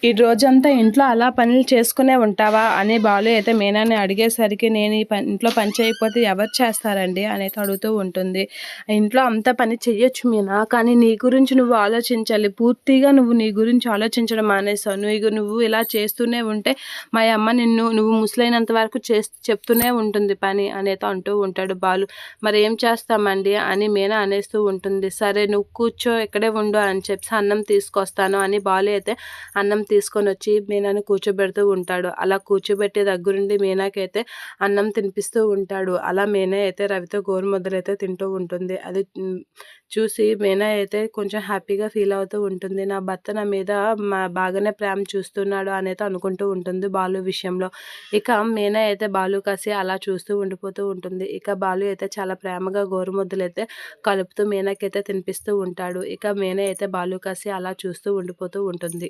ఈ రోజంతా ఇంట్లో అలా పనులు చేసుకునే ఉంటావా అని బాలు అయితే మీనాని అడిగేసరికి, నేను ఈ ఇంట్లో పని చేయకపోతే ఎవరు చేస్తారండి అనేది అడుగుతూ ఉంటుంది. ఇంట్లో అంత పని చెయ్యొచ్చు మీనా, కానీ నీ గురించి నువ్వు ఆలోచించాలి. పూర్తిగా నువ్వు నీ గురించి ఆలోచించడం మానేసావు. నువ్వు ఇలా చేస్తూనే ఉంటే మా అమ్మ నువ్వు ముసలైనంత వరకు చెప్తూనే ఉంటుంది పని అనేది అంటూ ఉంటాడు బాలు. మరి ఏం చేస్తామండి అని మీనా అనేస్తూ ఉంటుంది. సరే నువ్వు కూర్చో, ఇక్కడే ఉండు అని చెప్పి అన్నం తీసుకొస్తాను అని బాలు అయితే అన్నం తీసుకొని వచ్చి మీనాని కూర్చోబెడుతూ ఉంటాడు. అలా కూర్చోబెట్టే దగ్గరుండి మీనాకైతే అన్నం తినిపిస్తూ ఉంటాడు. అలా మీనా అయితే రవితో గోరుముద్దలైతే తింటూ ఉంటుంది. అది చూసి మీనా అయితే కొంచెం హ్యాపీగా ఫీల్ అవుతూ ఉంటుంది. నా భర్త నా మీద బాగానే ప్రేమ చూస్తున్నాడు అనేది అనుకుంటూ ఉంటుంది బాలు విషయంలో. ఇక మీనా అయితే బాలు కాసి అలా చూస్తూ ఉండిపోతూ ఉంటుంది. ఇక బాలు అయితే చాలా ప్రేమగా గోరుముద్దలైతే కలుపుతూ మీనాకైతే తినిపిస్తూ ఉంటాడు. ఇక మీనా అయితే బాలు కాసి అలా చూస్తూ ఉండిపోతూ ఉంటుంది.